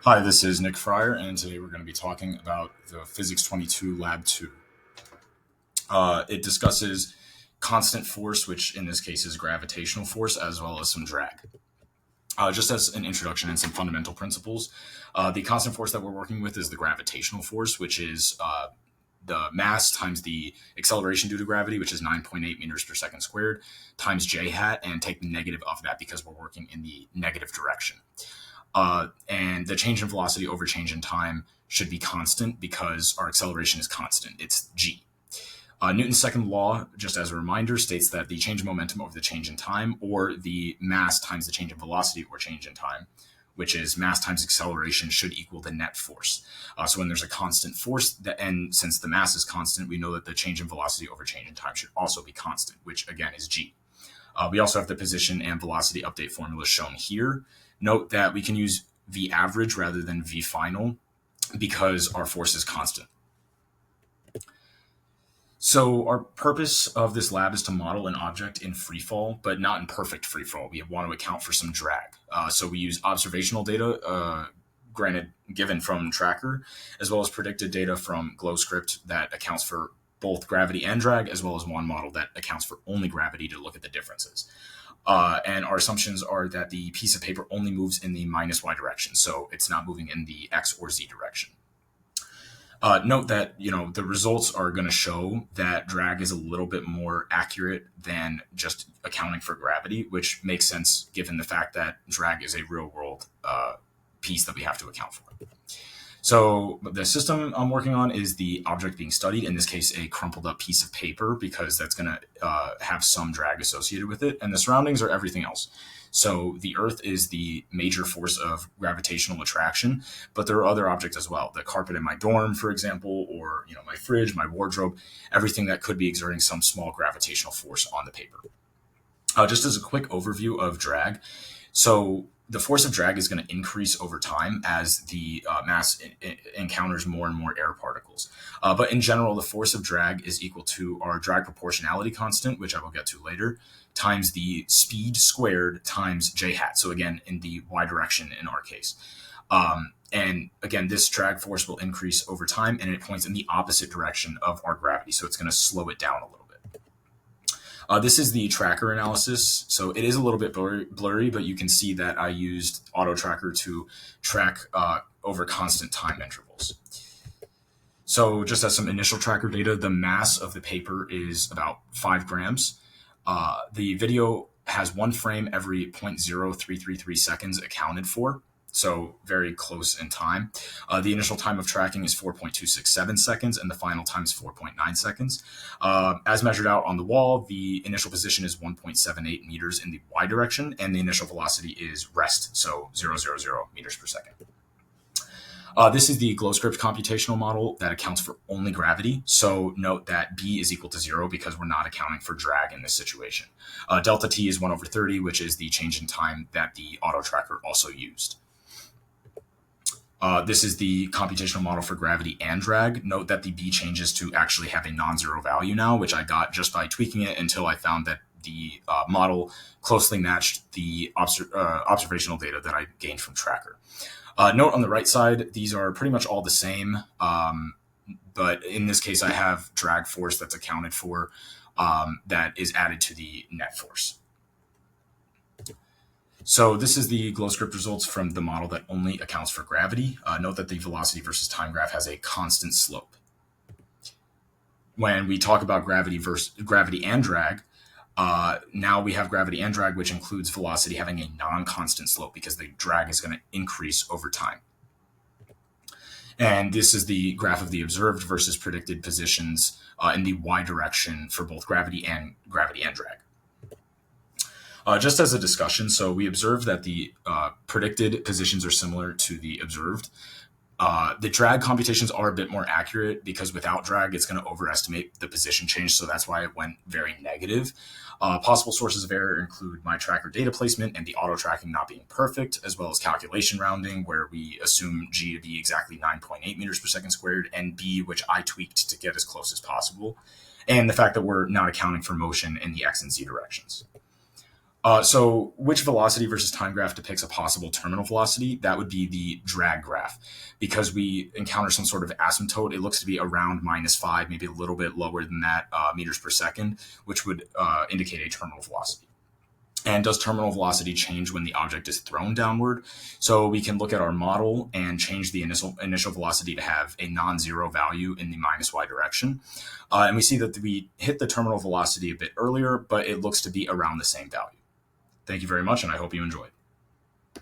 Hi, this is Nick Fryer, and today we're going to be talking about the Physics 22 Lab 2. It discusses constant force, which in this case is gravitational force, as well as some drag. Just as an introduction and some fundamental principles, the constant force that we're working with is the gravitational force, which is the mass times the acceleration due to gravity, which is 9.8 meters per second squared, times j hat, and take the negative of that because we're working in the negative direction. And the change in velocity over change in time should be constant because our acceleration is constant. It's g. Newton's second law, just as a reminder, states that the change in momentum over the change in time, or the mass times the change in velocity or change in time, which is mass times acceleration, should equal the net force. So when there's a constant force, and since the mass is constant, we know that the change in velocity over change in time should also be constant, which again is g. We also have the position and velocity update formula shown here. Note that we can use V average rather than V final because our force is constant. So our purpose of this lab is to model an object in free fall, but not in perfect free fall. We want to account for some drag. So we use observational data, given from Tracker, as well as predicted data from GlowScript that accounts for both gravity and drag, as well as one model that accounts for only gravity to look at the differences. And our assumptions are that the piece of paper only moves in the minus y direction, so it's not moving in the x or z direction. Note that the results are going to show that drag is a little bit more accurate than just accounting for gravity, which makes sense given the fact that drag is a real world piece that we have to account for. So the system I'm working on is the object being studied, in this case, a crumpled up piece of paper, because that's going to have some drag associated with it. And the surroundings are everything else. So the Earth is the major force of gravitational attraction, but there are other objects as well. The carpet in my dorm, for example, or my fridge, my wardrobe, everything that could be exerting some small gravitational force on the paper. Just as a quick overview of drag, so the force of drag is going to increase over time as the mass encounters more and more air particles. But in general, the force of drag is equal to our drag proportionality constant, which I will get to later, times the speed squared times j hat. So again, in the y direction in our case. And again, this drag force will increase over time, and it points in the opposite direction of our gravity. So it's going to slow it down a little bit. This is the tracker analysis. So it is a little bit blurry, but you can see that I used auto tracker to track over constant time intervals. So just as some initial tracker data, the mass of the paper is about 5 grams. The video has one frame every 0.0333 seconds accounted for. So very close in time. The initial time of tracking is 4.267 seconds, and the final time is 4.9 seconds. As measured out on the wall, the initial position is 1.78 meters in the y direction, and the initial velocity is rest, so 000 meters per second. This is the GlowScript computational model that accounts for only gravity. So note that B is equal to 0 because we're not accounting for drag in this situation. Delta T is 1 over 30, which is the change in time that the auto tracker also used. This is the computational model for gravity and drag. Note that the B changes to actually have a non-zero value now, which I got just by tweaking it until I found that the model closely matched the observational data that I gained from Tracker. Note on the right side, these are pretty much all the same, but in this case, I have drag force that's accounted for that is added to the net force. So this is the GlowScript results from the model that only accounts for gravity. Note that the velocity versus time graph has a constant slope. When we talk about gravity and drag, now we have gravity and drag, which includes velocity having a non-constant slope because the drag is going to increase over time. And this is the graph of the observed versus predicted positions in the y direction for both gravity and drag. Just as a discussion, so we observed that the predicted positions are similar to the observed. The drag computations are a bit more accurate because without drag, it's going to overestimate the position change. So that's why it went very negative. Possible sources of error include my tracker data placement and the auto tracking not being perfect, as well as calculation rounding, where we assume G to be exactly 9.8 meters per second squared, and B, which I tweaked to get as close as possible, and the fact that we're not accounting for motion in the X and Z directions. So which velocity versus time graph depicts a possible terminal velocity? That would be the drag graph. Because we encounter some sort of asymptote, it looks to be around -5, maybe a little bit lower than that, meters per second, which would indicate a terminal velocity. And does terminal velocity change when the object is thrown downward? So we can look at our model and change the initial velocity to have a non-zero value in the -y direction. And we see that we hit the terminal velocity a bit earlier, but it looks to be around the same value. Thank you very much, and I hope you enjoyed.